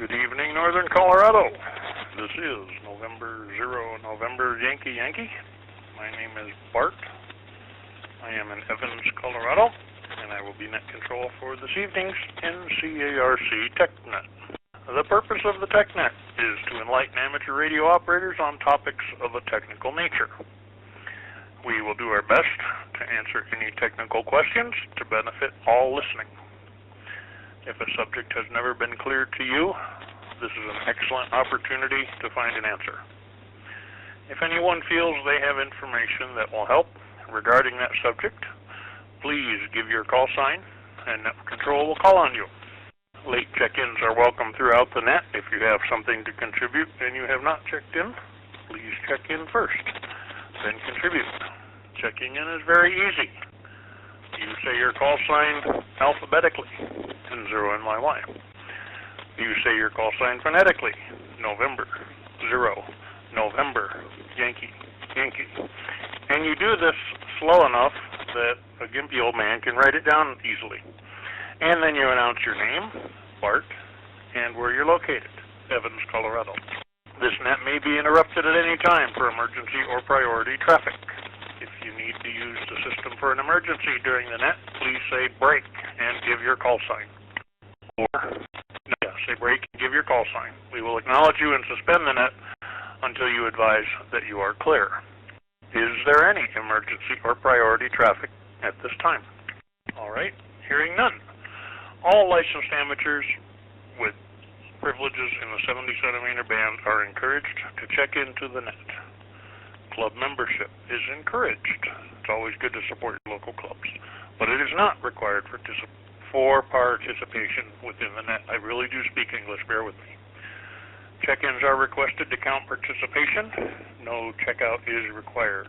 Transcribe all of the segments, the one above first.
Good evening, Northern Colorado. This is November 0, November Yankee Yankee. My name is Bart. I am in Evans, Colorado, and I will be net control for this evening's NCARC TechNet. The purpose of the TechNet is to enlighten amateur radio operators on topics of a technical nature. We will do our best to answer any technical questions to benefit all listening. If a subject has never been clear to you, this is an excellent opportunity to find an answer. If anyone feels they have information that will help regarding that subject, please give your call sign and network control will call on you. Late check-ins are welcome throughout the net. If you have something to contribute and you have not checked in, please check in first, then contribute. Checking in is very easy. You say your call sign alphabetically, N0NYY. You say your call sign phonetically, November, 0, November, Yankee, Yankee. And you do this slow enough that a gimpy old man can write it down easily. And then you announce your name, Bart, and where you're located, Evans, Colorado. This net may be interrupted at any time for emergency or priority traffic. If you need to use the system for an emergency during the net, please say break and give your call sign. Or, say break and give your call sign. We will acknowledge you and suspend the net until you advise that you are clear. Is there any emergency or priority traffic at this time? All right, hearing none. All licensed amateurs with privileges in the 70cm band are encouraged to check into the net. Club membership is encouraged. It's always good to support your local clubs, but it is not required for participation within the net. I really do speak English, bear with me. Check-ins are requested to count participation. No checkout is required.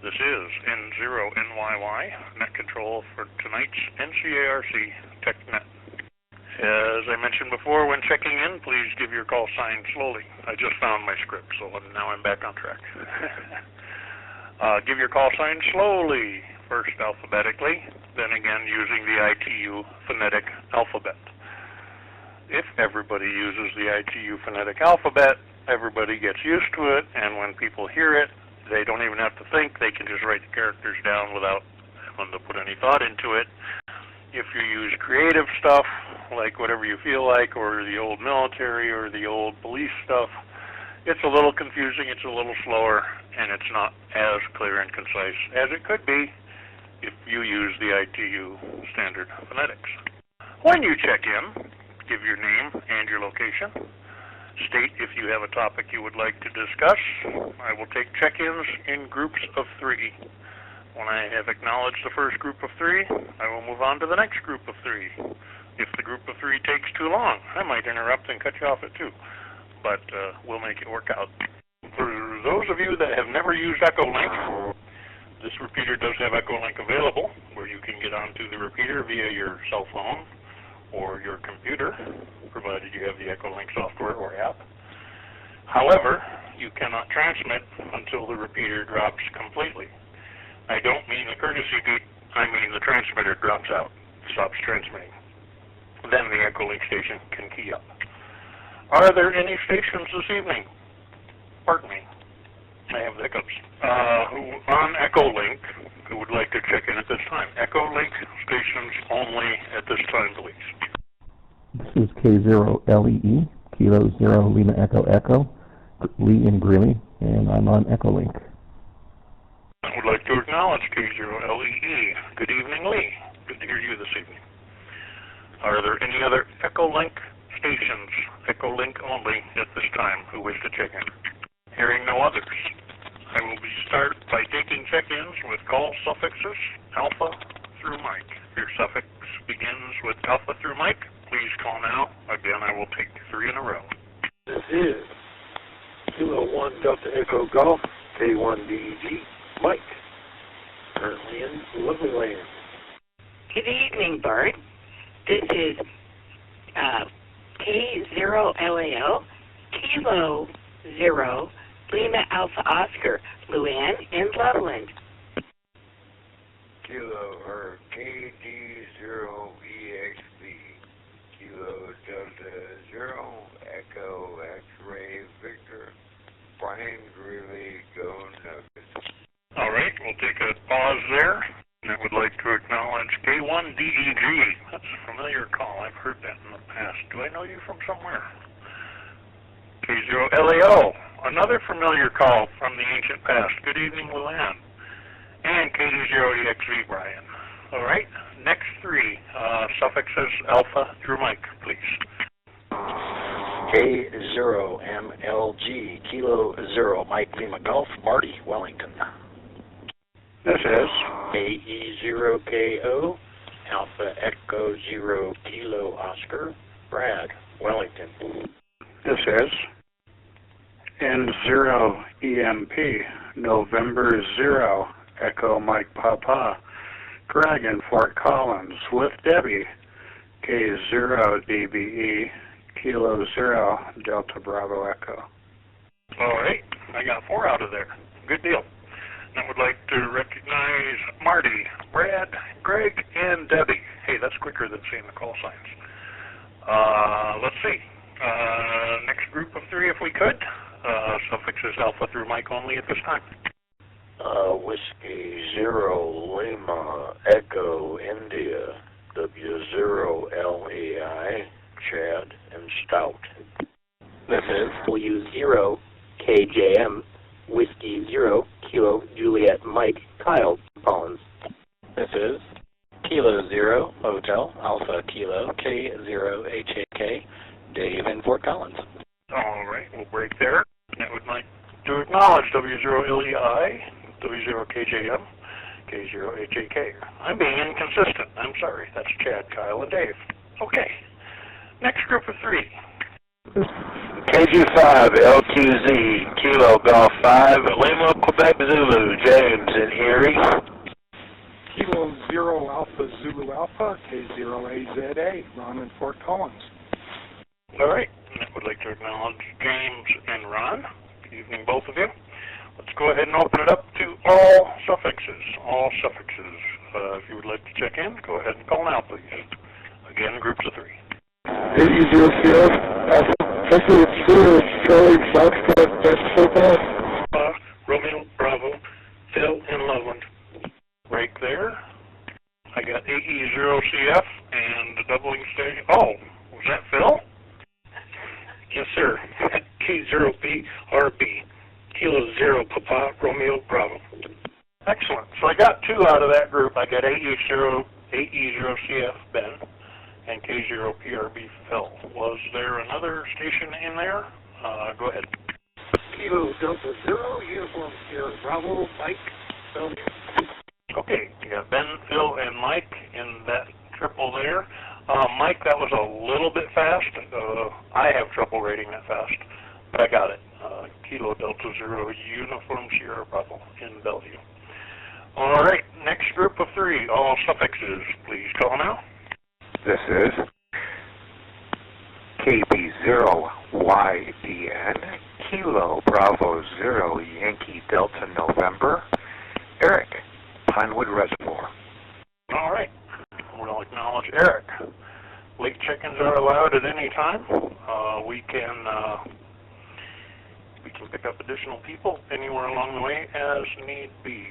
This is N0NYY, net control for tonight's NCARC TechNet. As I mentioned before, when checking in, please give your call sign slowly. I just found my script, so now I'm back on track. Give your call sign slowly, first alphabetically, then again using the ITU phonetic alphabet. If everybody uses the ITU phonetic alphabet, everybody gets used to it, and when people hear it, they don't even have to think. They can just write the characters down without having to put any thought into it. If you use creative stuff, like whatever you feel like, or the old military or the old police stuff, it's a little confusing, it's a little slower, and it's not as clear and concise as it could be if you use the ITU standard phonetics. When you check in, give your name and your location. State if you have a topic you would like to discuss. I will take check-ins in groups of 3. When I have acknowledged the first group of 3, I will move on to the next group of 3. If the group of 3 takes too long, I might interrupt and cut you off at 2, but we'll make it work out. For those of you that have never used Echolink, this repeater does have Echolink available, where you can get onto the repeater via your cell phone or your computer, provided you have the Echolink software or app. However, you cannot transmit until the repeater drops completely. I don't mean the courtesy beep, I mean the transmitter drops out, stops transmitting. Then the Echolink station can key up. Are there any stations this evening? Pardon me, I have the hiccups. On Echolink, who would like to check in at this time? Echolink stations only at this time, please. This is K0LEE, Kilo 0 Lima Echo Echo, Lee in Greeley, and I'm on Echolink. I would like to acknowledge K0LEE. Good evening, Lee. Good to hear you this evening. Are there any other Echolink stations, Echolink only, at this time, who wish to check in? Hearing no others, I will start by taking check-ins with call suffixes alpha through Mike. If your suffix begins with alpha through Mike, please call now. Again, I will take 3 in a row. This is Kilo 1 Delta Echo Golf, K1DEG. Mike, currently in Lovely Land. Good evening, Bart. This is K0LAO, Kilo 0, Lima Alpha Oscar, Luann in Loveland. Kilo, or KD0EXB, Kilo Delta Zero Echo X-Ray Victor, Brian Greeley, go Nuggets. All right, we'll take a pause there. And I would like to acknowledge K1DEG. That's a familiar call. I've heard that in the past. Do I know you from somewhere? K0LAO, another familiar call from the ancient past. Good evening, Luann. And KD0EXV, Brian. All right, next three suffixes alpha through Mike, please. K0MLG, Kilo 0, Mike Lima Golf, Marty, Wellington. This is AE0KO, Alpha Echo 0, Kilo Oscar, Brad, Wellington. This is N0EMP, November 0, Echo Mike Papa, Greg in Fort Collins with Debbie, K0DBE, Kilo 0, Delta Bravo Echo. All right, I got 4 out of there. Good deal. I would like to recognize Marty, Brad, Greg, and Debbie. Hey, that's quicker than saying the call signs. Let's see. Next group of 3, if we could. Suffixes alpha through Mike only at this time. Whiskey 0, Lima, Echo, India, W0LAI, Chad, and Stout. This is W0, KJM, Whiskey 0, Kilo, Juliet, Mike, Kyle, Collins. This is Kilo 0, Hotel, Alpha, Kilo, K0HAK, Dave in Fort Collins. All right, we'll break there. I would like to acknowledge W0LEI, W0KJM, K0HAK. I'm being inconsistent. I'm sorry. That's Chad, Kyle, and Dave. Okay. Next group of 3. KG5 LQZ, Kilo Golf 5, Lima, Quebec Zulu, James in Erie. Kilo 0 Alpha Zulu Alpha, K0AZA, Ron in Fort Collins. All right. I would like to acknowledge James and Ron. Good evening, both of you. Let's go ahead and open it up to all suffixes. All suffixes. If you would like to check in, go ahead and call now, please. Again, groups of 3. Romeo, Bravo, Phil, and Loveland. Right there. I got AE0CF and the doubling station. Oh, was that Phil? Yes, sir. K0BRB, Kilo 0, Papa, Romeo, Bravo. Excellent. So I got 2 out of that group. I got AE0CF, Ben, and K0PRB, Phil. Was there another station in there? Go ahead. Kilo Delta 0, Uniform Sierra Bravo, Mike, Phil. Okay, you got Ben, Phil, and Mike in that triple there. Mike, that was a little bit fast. I have trouble rating that fast, but I got it. Kilo Delta 0, Uniform Sierra Bravo in Bellevue. All right, next group of 3, all suffixes. Please call now. This is KB0YDN, Kilo Bravo 0, Yankee Delta November, Eric, Pinewood Reservoir. All right, we'll acknowledge Eric. Late check-ins are allowed at any time. We can pick up additional people anywhere along the way as need be.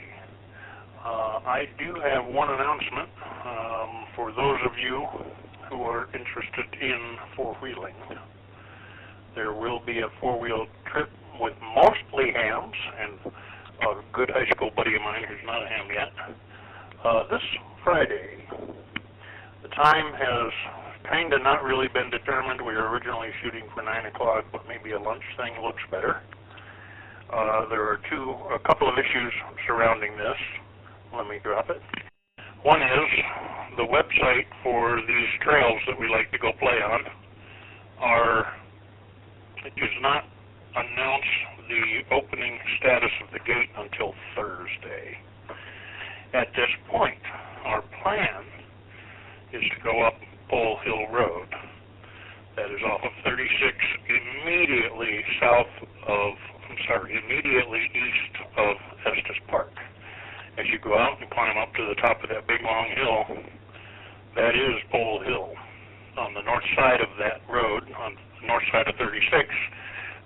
I do have one announcement for those of you who are interested in four-wheeling. There will be a four-wheel trip with mostly hams and a good high school buddy of mine who's not a ham yet. This Friday. The time has kind of not really been determined. We were originally shooting for 9 o'clock, but maybe a lunch thing looks better. There are a couple of issues surrounding this. Let me drop it. One is the website for these trails that we like to go play on it does not announce the opening status of the gate until Thursday. At this point, our plan is to go up Bull Hill Road. That is off of 36, immediately east of Estes Park. As you go out and climb up to the top of that big long hill, that is Bull Hill. On the north side of that road, on north side of 36,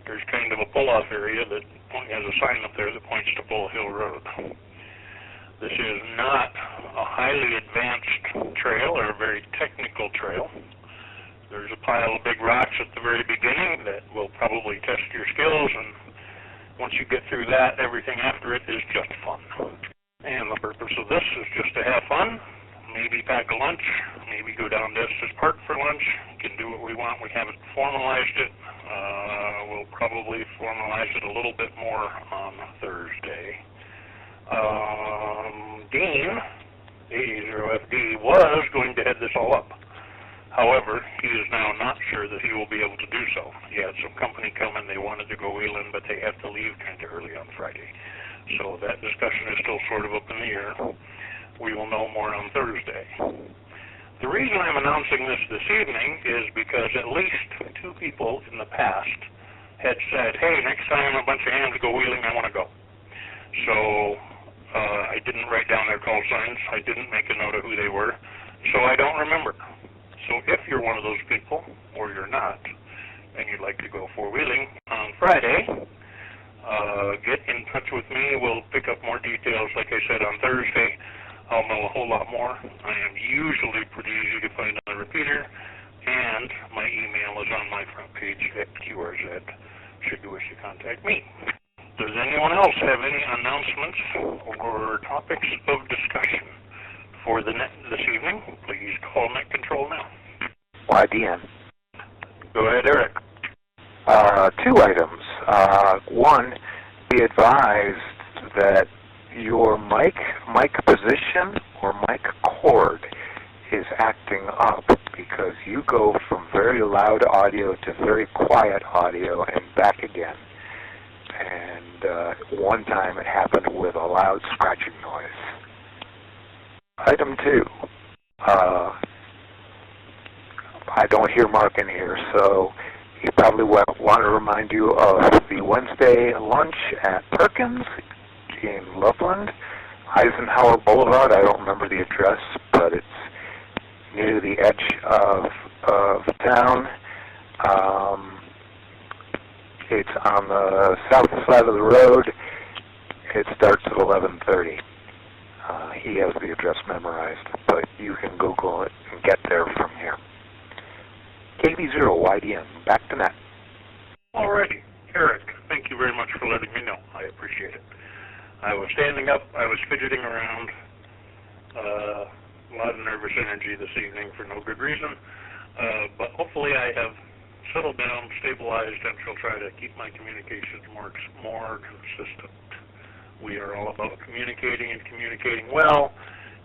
there's kind of a pull-off area that has a sign up there that points to Bull Hill Road. This is not a highly advanced trail or a very technical trail. There's a pile of big rocks at the very beginning that will probably test your skills, and once you get through that, everything after it is just fun. And the purpose of this is just to have fun, maybe pack a lunch, maybe go down to Estes Park for lunch. We can do what we want. We haven't formalized it. We'll probably formalize it a little bit more on Thursday. Dean, A0FD, was going to head this all up. However, he is now not sure that he will be able to do so. He had some company come in, they wanted to go wheeling, but they have to leave kind of early on Friday. So that discussion is still sort of up in the air. We will know more on Thursday. The reason I'm announcing this evening is because at least 2 people in the past had said, hey, next time a bunch of hands go wheeling, I want to go. So I didn't write down their call signs. I didn't make a note of who they were. So I don't remember. So if you're one of those people, or you're not, and you'd like to go four-wheeling on Friday, get in touch with me. We'll pick up more details, like I said, on Thursday. I'll know a whole lot more. I am usually pretty easy to find on the repeater, and my email is on my front page at QRZ, should you wish to contact me. Does anyone else have any announcements or topics of discussion for the net this evening? Please call Net Control now. YDN. Go ahead, Eric. 2 items. One, be advised that your mic position or mic cord is acting up because you go from very loud audio to very quiet audio and back again. And one time it happened with a loud scratching noise. Item 2, I don't hear Mark in here, so he probably want to remind you of the Wednesday lunch at Perkins in Loveland, Eisenhower Boulevard. I don't remember the address, but it's near the edge of town. It's on the south side of the road. It starts at 11:30. He has the address memorized, but you can Google it and get there from here. KB0YDN, back to Net. Alrighty. Eric, thank you very much for letting me know. I appreciate it. I was standing up, I was fidgeting around, a lot of nervous energy this evening for no good reason, but hopefully I have settled down, stabilized, and shall try to keep my communications more consistent. We are all about communicating and communicating well,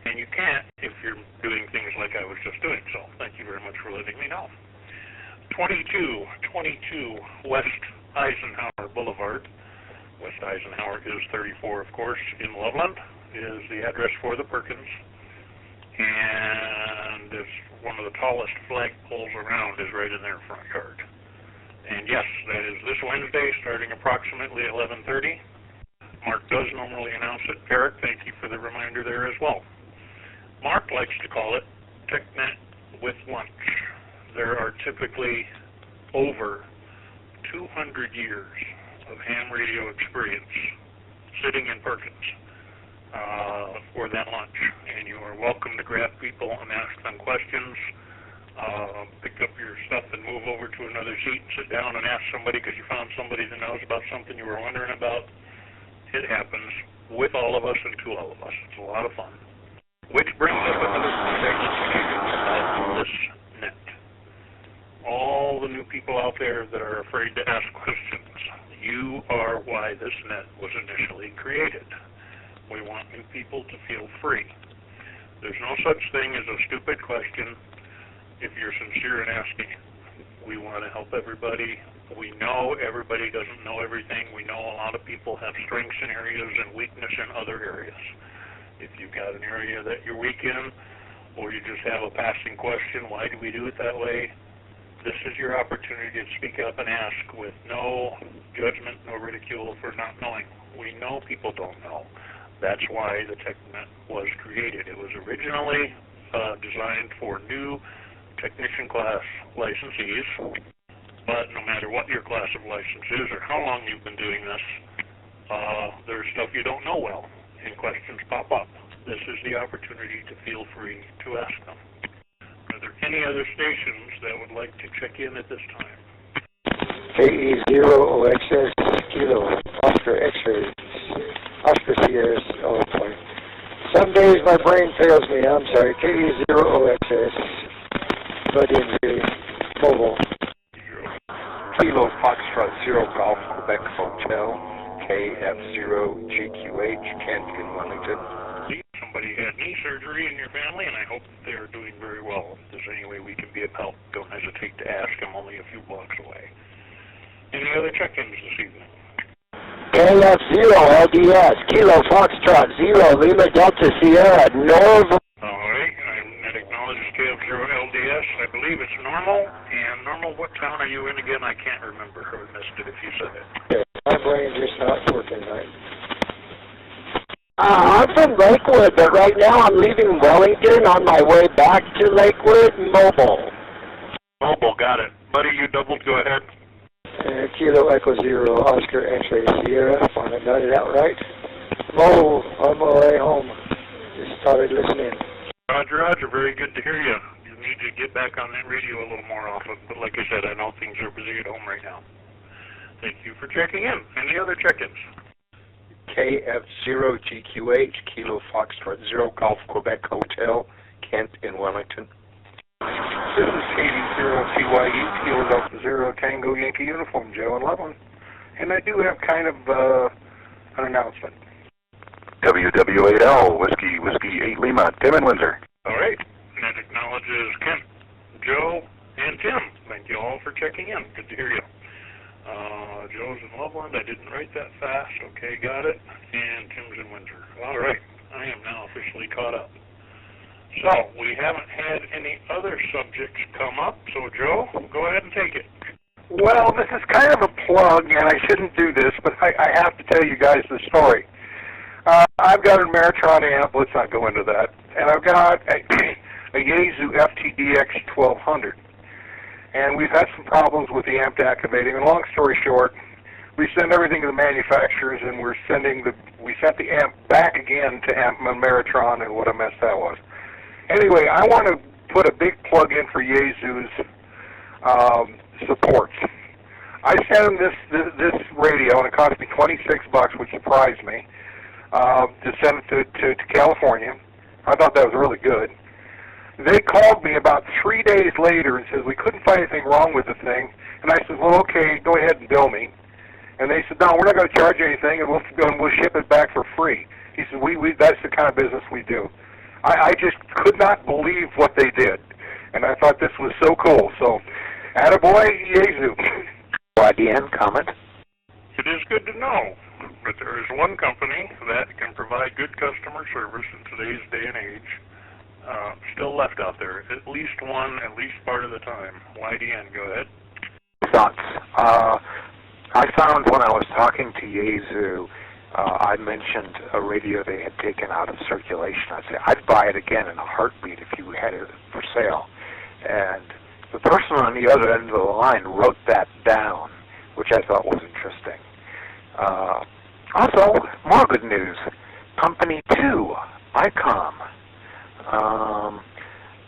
and you can't if you're doing things like I was just doing, so thank you very much for letting me know. 2222 West Eisenhower Boulevard. West Eisenhower is 34, of course, in Loveland, is the address for the Perkins, and it's one of the tallest flagpoles around is right in their front yard. And yes, that is this Wednesday, starting approximately 11:30. Mark does normally announce it. Eric, thank you for the reminder there as well. Mark likes to call it TechNet with lunch. There are typically over 200 years of ham radio experience sitting in Perkins for that lunch. And you are welcome to grab people and ask them questions. Pick up your stuff and move over to another seat and sit down and ask somebody because you found somebody that knows about something you were wondering about. It happens with all of us and to all of us. It's a lot of fun. Which brings up another conversation about this net. All the new people out there that are afraid to ask questions, you are why this net was initially created. We want new people to feel free. There's no such thing as a stupid question if you're sincere in asking it. We want to help everybody. We know everybody doesn't know everything. We know a lot of people have strengths in areas and weakness in other areas. If you've got an area that you're weak in, or you just have a passing question, why do we do it that way? This is your opportunity to speak up and ask with no judgment, no ridicule for not knowing. We know people don't know. That's why the TechNet was created. It was originally designed for new technician class licensees, But no matter what your class of license is or how long you've been doing this, there's stuff you don't know well, and questions pop up. This is the opportunity to feel free to ask them. Are there any other stations that would like to check in at this time? KE0OXS Kilo Oscar X-ray Oscar Sierra. Oh boy. Some days my brain fails me. I'm sorry. KE0OXS Buddy and Really Mobile. Kilo Foxtrot 0 Golf Quebec Hotel, KF0GQH, Kent in Wellington. Somebody had knee surgery in your family, and I hope they're doing very well. If there's any way we can be of help, don't hesitate to ask. I'm only a few blocks away. Any other check-ins this evening? KF0LDS Kilo Foxtrot 0 Lima Delta Sierra North. All right, that acknowledges KF0LDS. I believe it's normal. And normal, what town are you in again? I can't remember. I missed it if you said it. My brain's just not working right. I'm from Lakewood, but right now I'm leaving Wellington on my way back to Lakewood. Mobile. Mobile, got it. Buddy, you doubled, go ahead. Kilo Echo 0 Oscar X-ray Sierra. I got it out right. Mobile, on my way home. Just started listening. Roger, Roger, very good to hear you. You need to get back on that radio a little more often, but like I said, I know things are busy at home right now. Thank you for checking in. Any other check-ins? KF0GQH, Kilo Foxtrot 0 Golf Quebec Hotel, Kent in Wellington. This is KD0CYE, Kilo Delta 0 Tango Yankee Uniform, Joe in Loveland. And I do have kind of an announcement. WW8L, Whiskey 8 Lima, Tim in Windsor. All right. That acknowledges Kent, Joe, and Tim. Thank you all for checking in. Good to hear you. Joe's in Loveland. I didn't write that fast. Okay, got it. And Tim's in Windsor. All right. I am now officially caught up. So, we haven't had any other subjects come up. So, Joe, go ahead and take it. Well, this is kind of a plug, and I shouldn't do this, but I have to tell you guys the story. I've got a Meritron amp. Let's not go into that. And I've got a Yaesu FTDX 1200. And we've had some problems with the amp activating. And long story short, we send everything to the manufacturers, and we sent the amp back again to Amp Meritron, and what a mess that was. Anyway, I want to put a big plug in for Yaesu's supports. I sent them this radio, and it cost me $26, which surprised me, to send it to California. I thought that was really good. They called me about 3 days later and said, we couldn't find anything wrong with the thing. And I said, well, okay, go ahead and bill me. And they said, no, we're not going to charge you anything, and we'll ship it back for free. He said, that's the kind of business we do. I just could not believe what they did. And I thought this was so cool. So, attaboy, Yaesu. YDN comment. It is good to know that there is one company that can provide good customer service in today's day and age. Still left out there. At least one, at least part of the time. YDN, go ahead. Thoughts. I found when I was talking to Yaesu, I mentioned a radio they had taken out of circulation. I'd say, I'd buy it again in a heartbeat if you had it for sale. And the person on the other end of the line wrote that down, which I thought was interesting. Also, more good news. Company 2, ICOM.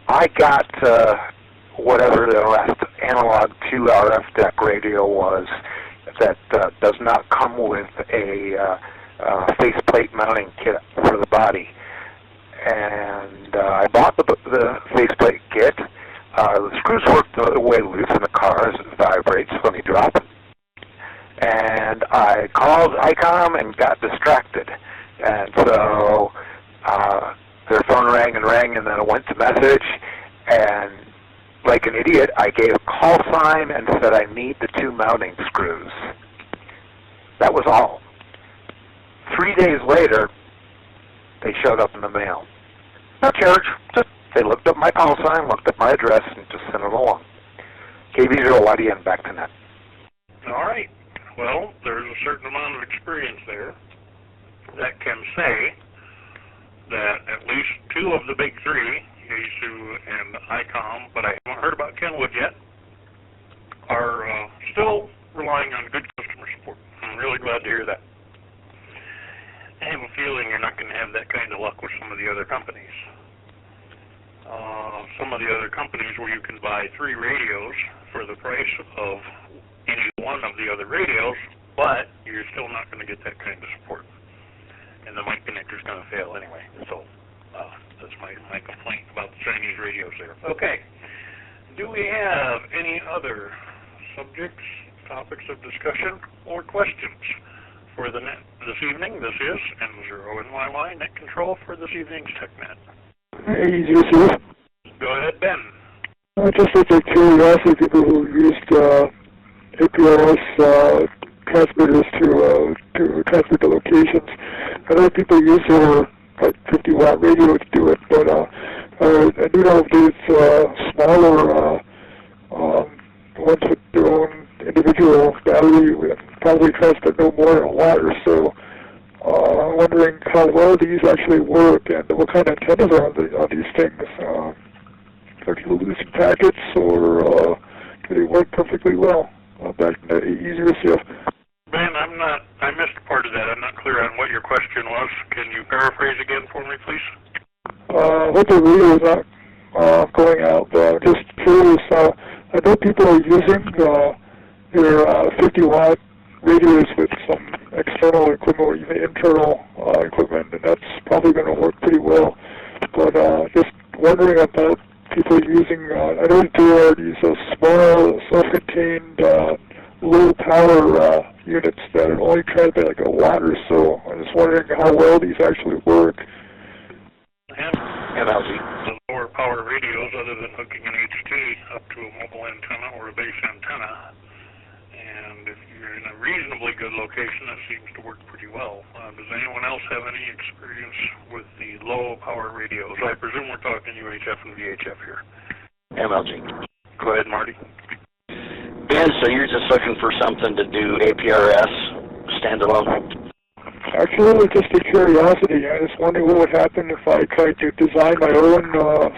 I got whatever the last analog 2 RF deck radio was that does not come with a faceplate mounting kit for the body. And I bought the faceplate kit. The screws work the way loose in the car as it vibrates when you drop it. And I called ICOM and got distracted. And so their phone rang, and then it went to message. And like an idiot, I gave a call sign and said I need the 2 mounting screws. That was all. 3 days later, they showed up in the mail. No charge. Just they looked up my call sign, looked up my address, and just sent it along. KB0YDN, back to net. All right. Well, there's a certain amount of experience there that can say that at least 2 of the big 3, Yaesu and ICOM, but I haven't heard about Kenwood yet, are still relying on good customer support. I'm really glad to hear that. I have a feeling you're not going to have that kind of luck with some of the other companies. Some of the other companies where you can buy 3 radios for the price of any one of the other radios, but you're still not going to get that kind of support. And the mic connector's going to fail anyway. So that's my complaint about the Chinese radios there. Okay. Do we have any other subjects, topics of discussion, or questions for the net this evening? This is N0NYY Net Control for this evening's TechNet. Hey, Joseph. Go ahead, Ben. Just as a curiosity, people who used APRS transmitters to transmit the locations. I know people use their 50-watt radio to do it, but I do know there's smaller ones with their own individual battery and probably transmit no more than a watt or so. I'm wondering how well these actually work and what kind of antennas are on these things. Are people losing packets, or do they work perfectly well back in the easier stuff? Ben, I missed part of that. I'm not clear on what your question was. Can you paraphrase again for me, please? What the radio is not going out. Just curious. I know people are using their 50-watt radios with some external equipment or even internal equipment, and that's probably going to work pretty well. But just wondering about people using, I know there are these small, self-contained, low-power units that only transmit like a watt or so. I'm just wondering how well these actually work. And the lower power radios, other than hooking an HT up to a mobile antenna or a base antenna, and if you're in a reasonably good location, that seems to work pretty well. Does anyone else have any experience with the low power radios? I presume we're talking UHF and VHF here. MLG. Go ahead, Marty. Ben, so you're just looking for something to do APRS standalone? Actually, just a curiosity. I just wondering what would happen if I tried to design my own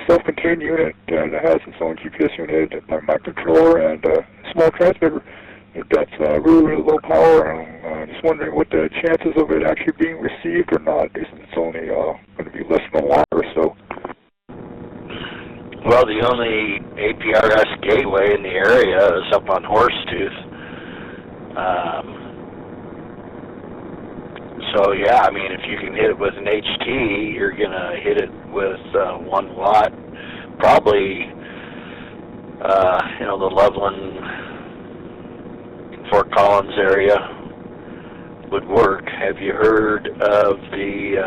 self-contained unit that has its own GPS unit, a microcontroller, and a small transmitter that's really, really low power. I'm just wondering what the chances of it actually being received or not, since it's only going to be less than a watt or so. Well, the only APRS gateway in the area is up on Horsetooth. So, yeah, I mean, if you can hit it with an HT, you're going to hit it with 1 watt. Probably, the Loveland, Fort Collins area would work. Have you heard of the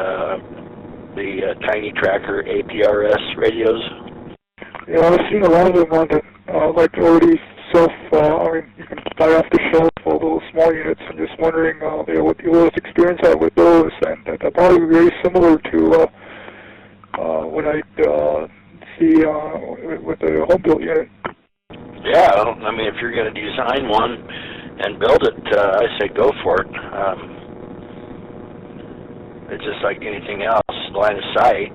Tiny Tracker APRS radios? Yeah, I've seen a lot of them on the, already you can buy off the shelf all those small units. I'm just wondering what people's experience are with those, and they're probably very similar to what I see with the home-built unit. Yeah, I mean, if you're going to design one and build it, I say go for it. It's just like anything else, line of sight.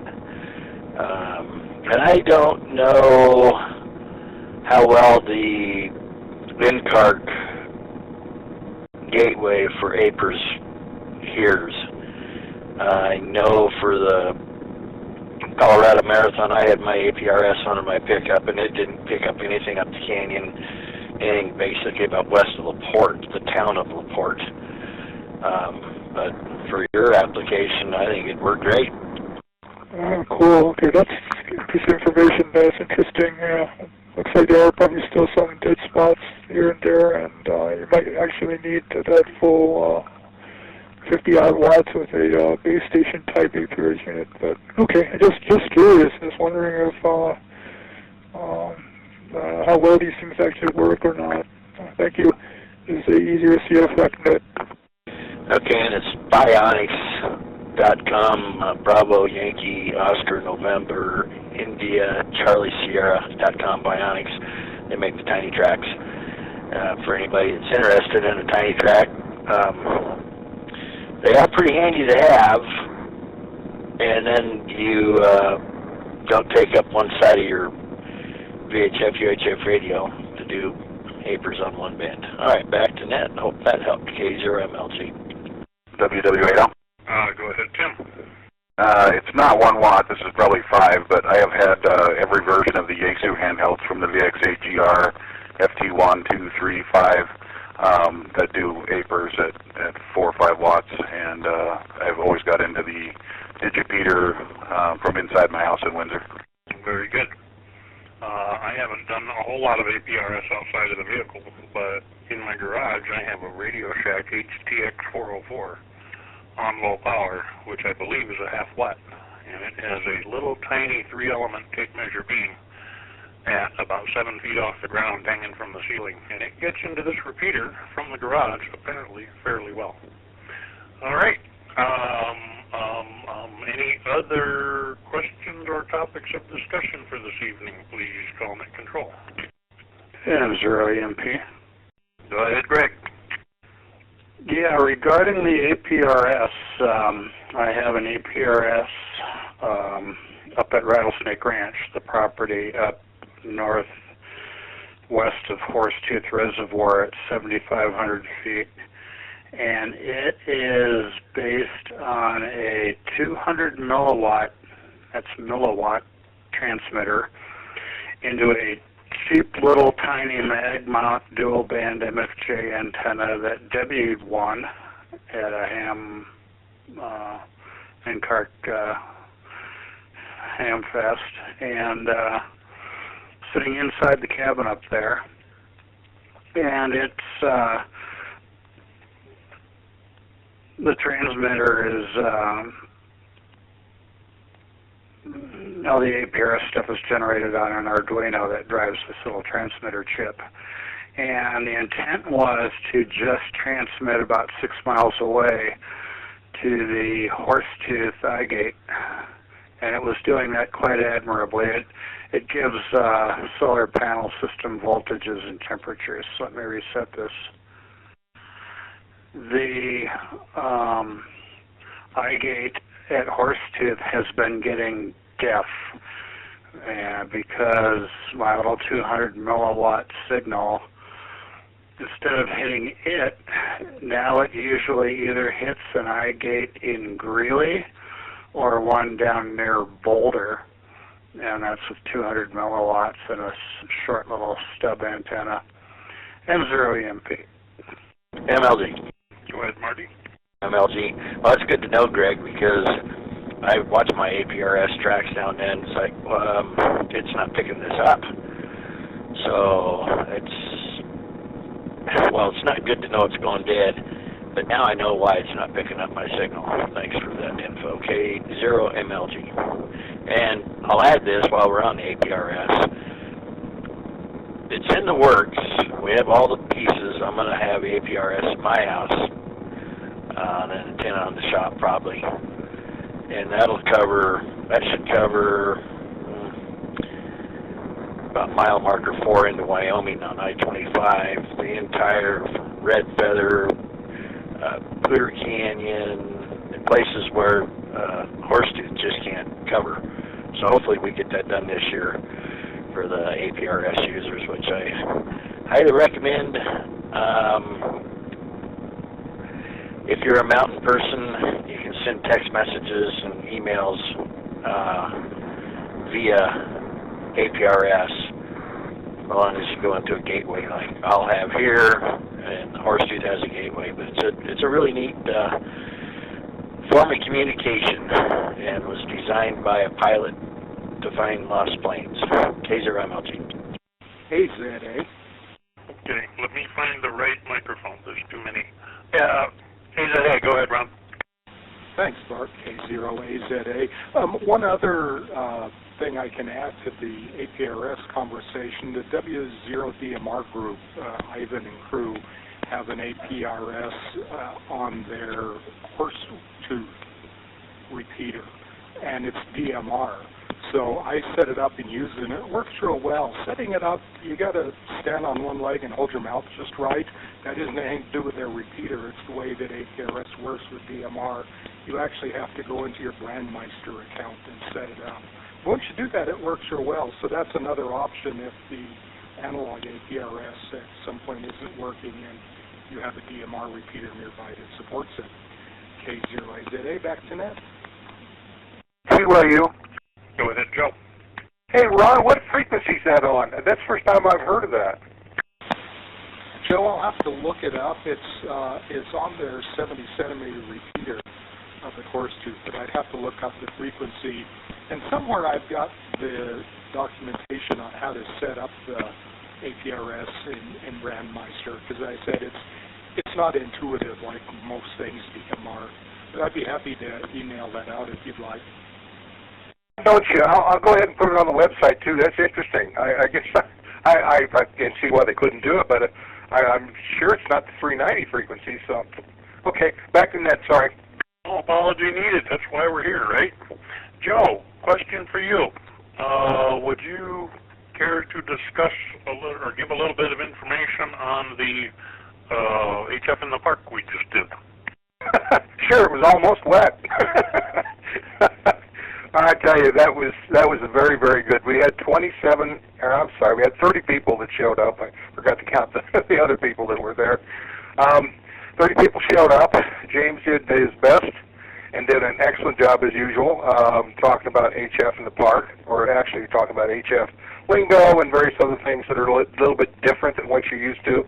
And I don't know how well the NCARC gateway for APRS hears. I know for the Colorado Marathon, I had my APRS under my pickup, and it didn't pick up anything up the canyon, anything basically about west of LaPorte, the town of LaPorte. But for your application, I think it worked great. Oh, cool. Okay, that's a piece of information that's interesting. Yeah. Looks like there are probably still some dead spots here and there, and you might actually need that full 50-odd watts with a base station type APRS unit. But okay, just curious. Just wondering if how well these things actually work or not. Thank you. This is easier TechNet. Okay, and it's bionics.com, Bravo, Yankee, Oscar, November, India, Charlie, Sierra.com, Bionics. They make the tiny tracks. For anybody that's interested in a tiny track, they are pretty handy to have, and then you don't take up one side of your VHF, UHF radio to do APRS on one band. All right, back to net. Hope that helped. K0MLG. WW8L. Go ahead, Tim. It's not 1 watt, this is probably 5, but I have had every version of the Yaesu handhelds from the VX8GR, FT1, 2, 3, 5 that do APRS at 4 or 5 watts, and I've always got into the Digipeater from inside my house in Windsor. Very good. I haven't done a whole lot of APRS outside of the vehicle, but in my garage I have a Radio Shack HTX404 on low power, which I believe is a half watt, and it has a little tiny 3-element tape measure beam at about 7 feet off the ground hanging from the ceiling, and it gets into this repeater from the garage apparently fairly well. All right. Any other questions or topics of discussion for this evening? Please call Net Control. M0EMP. Go ahead, Greg. Yeah, regarding the APRS, I have an APRS up at Rattlesnake Ranch, the property up northwest of Horsetooth Reservoir at 7,500 feet. And it is based on a 200 milliwatt, that's milliwatt, transmitter into a cheap little tiny mag mount dual band MFJ antenna that debuted one at a ham NCARC ham fest, and sitting inside the cabin up there, and it's the transmitter is all the APRS stuff is generated on an Arduino that drives this little transmitter chip. And the intent was to just transmit about 6 miles away to the Horsetooth iGate, and it was doing that quite admirably. It gives solar panel system voltages and temperatures. So let me reset this. The iGate at Horsetooth has been getting deaf, and because my little 200 milliwatt signal, instead of hitting it, now it usually either hits an iGate in Greeley or one down near Boulder, and that's with 200 milliwatts and a short little stub antenna. M0EMP. MLG. Go ahead, Marty. MLG. Well, that's good to know, Greg, because I watch my APRS tracks down there, and it's like, it's not picking this up. So it's not good to know it's going dead, but now I know why it's not picking up my signal. Thanks for that info. K0MLG. And I'll add this while we're on the APRS. It's in the works. We have all the pieces. I'm going to have APRS at my house, an antenna on the shop probably, and that should cover about mile marker 4 into Wyoming on I-25, the entire Red Feather, Clear Canyon, and places where Horsetooth just can't cover. So hopefully we get that done this year for the APRS users, which I highly recommend. If you're a mountain person, you can send text messages and emails via APRS, as long as you go into a gateway like I'll have here, and Horsetooth has a gateway. But it's a really neat form of communication, and was designed by a pilot to find lost planes. K0MLG. AZA. Okay, let me find the right microphone. There's too many. AZA, go ahead, Ron. Thanks, Bart. K0AZA. One other thing I can add to the APRS conversation, the W0DMR group, Ivan and crew, have an APRS on their Horsetooth repeater, and it's DMR. So I set it up and use it, and it works real well. Setting it up, you got to stand on one leg and hold your mouth just right. That isn't anything to do with their repeater. It's the way that APRS works with DMR. You actually have to go into your Brandmeister account and set it up. Once you do that, it works real well. So that's another option if the analog APRS at some point isn't working and you have a DMR repeater nearby that supports it. K0AZA, back to net. TYU. Go ahead, Joe. Hey, Ron, what frequency is that on? That's the first time I've heard of that. Joe, I'll have to look it up. It's on their 70 centimeter repeater of the course tooth, but I'd have to look up the frequency. And somewhere I've got the documentation on how to set up the APRS in Brandmeister, because I said it's not intuitive like most things are. But I'd be happy to email that out if you'd like. Don't you? I'll go ahead and put it on the website too. That's interesting. I guess I can see why they couldn't do it, but I'm sure it's not the 390 frequency. So, okay, back to net. Sorry. No apology needed. That's why we're here, right? Joe, question for you. Would you care to discuss a little, or give a little bit of information on the HF in the park we just did? Sure, it was almost wet. I tell you, that was a very, very good. We had 30 people that showed up. I forgot to count the other people that were there. 30 people showed up. James did his best and did an excellent job as usual, talking about HF in the park, or actually talking about HF lingo and various other things that are a little bit different than what you're used to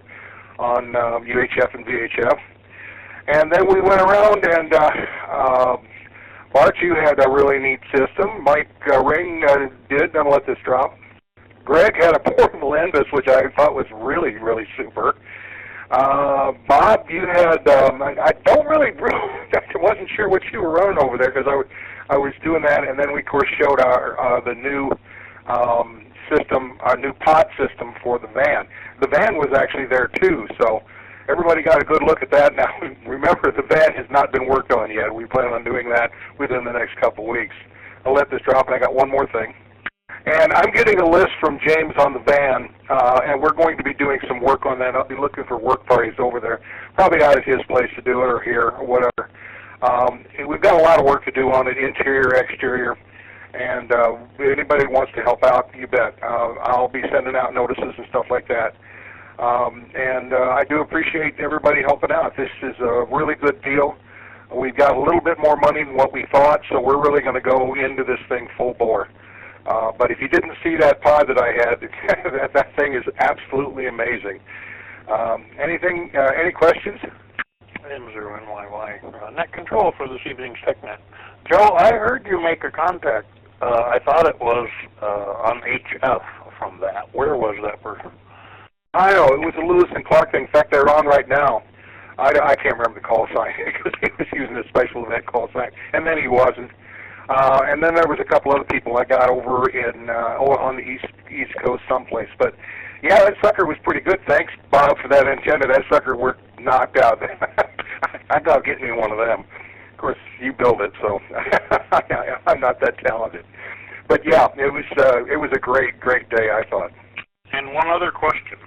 on UHF and VHF. And then we went around and Bart, you had a really neat system. Mike Ring did. I'll let this drop. Greg had a portable NBIS, which I thought was really, really super. Bob, you had, I wasn't sure what you were running over there because I was doing that, and then we, of course, showed the new system, our new pod system for the van. The van was actually there, too, so everybody got a good look at that. Now, remember, the van has not been worked on yet. We plan on doing that within the next couple weeks. I'll let this drop, and I got one more thing. And I'm getting a list from James on the van, and we're going to be doing some work on that. I'll be looking for work parties over there, probably out at his place to do it or here or whatever. We've got a lot of work to do on it, interior, exterior, and anybody who wants to help out, you bet. I'll be sending out notices and stuff like that. I do appreciate everybody helping out. This is a really good deal. We've got a little bit more money than what we thought, so we're really going to go into this thing full bore. But if you didn't see that pod that I had, that thing is absolutely amazing. Any questions? M0NYY, net control for this evening's TechNet. Joe, I heard you make a contact. I thought it was on HF from that. Where was that person? I know, it was a Lewis and Clark thing. In fact, they're on right now. I can't remember the call sign because he was using a special event call sign, and then he wasn't. And then there was a couple other people I got over in on the East Coast someplace. But yeah, that sucker was pretty good. Thanks, Bob, for that antenna. That sucker worked knocked out. I thought getting me one of them. Of course, you build it, so I'm not that talented. But yeah, it was a great day, I thought. And one other question.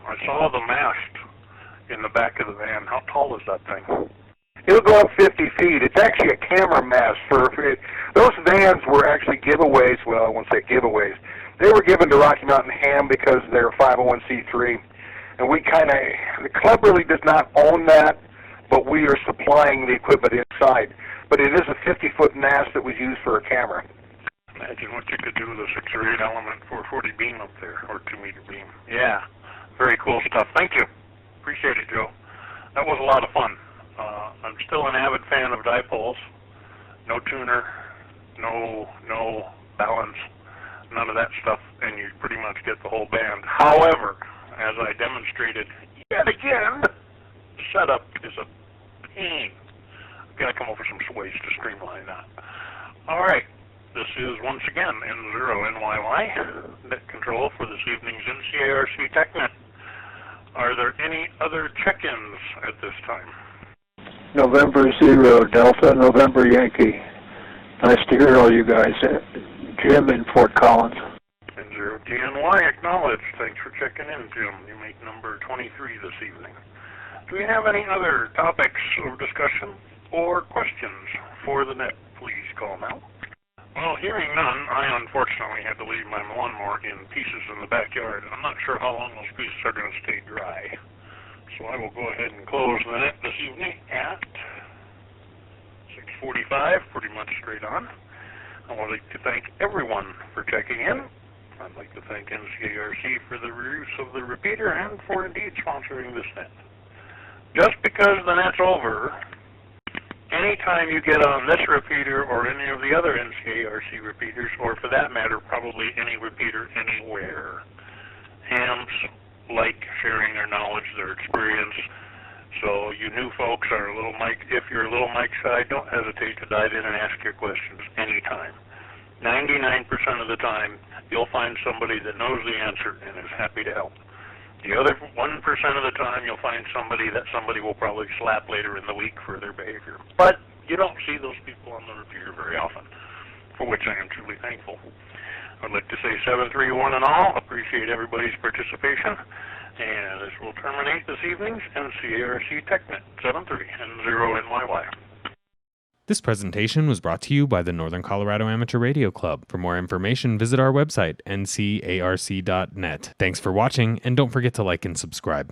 I saw the mast in the back of the van. How tall is that thing? It'll go up 50 feet. It's actually a camera mast. Those vans were actually giveaways. Well, I won't say giveaways. They were given to Rocky Mountain Ham because they're 501c3. And the club really does not own that, but we are supplying the equipment inside. But it is a 50-foot mast that was used for a camera. Imagine what you could do with a 6 or 8 element 440 beam up there, or 2-meter beam. Yeah, very cool stuff. Thank you. Appreciate it, Joe. That was a lot of fun. I'm still an avid fan of dipoles. No tuner, no balance, none of that stuff, and you pretty much get the whole band. However, as I demonstrated yet again, the setup is a pain. I've got to come up with some ways to streamline that. All right. This is, once again, N0NYY, net control for this evening's NCARC TechNet. Are there any other check-ins at this time? November 0, Delta, November Yankee. Nice to hear all you guys. Jim in Fort Collins. N0TNY, acknowledged. Thanks for checking in, Jim. You make number 23 this evening. Do we have any other topics of discussion or questions for the net? Please call now. Well, hearing none, I unfortunately had to leave my lawnmower in pieces in the backyard, and I'm not sure how long those pieces are going to stay dry. So I will go ahead and close the net this evening at 6:45, pretty much straight on. I would like to thank everyone for checking in. I'd like to thank NCARC for the use of the repeater and for indeed sponsoring this net. Just because the net's over, anytime you get on this repeater or any of the other NCARC repeaters, or for that matter, probably any repeater anywhere, hams like sharing their knowledge, their experience. So you new folks are a little mic, if you're a little mic shy, don't hesitate to dive in and ask your questions anytime. 99% of the time, you'll find somebody that knows the answer and is happy to help. The other 1% of the time, you'll find somebody that somebody will probably slap later in the week for their behavior. But you don't see those people on the repeater very often, for which I am truly thankful. I'd like to say 731 and all. Appreciate everybody's participation. And this will terminate this evening's NCARC TechNet 73N0NYY. This presentation was brought to you by the Northern Colorado Amateur Radio Club. For more information, visit our website, ncarc.net. Thanks for watching, and don't forget to like and subscribe.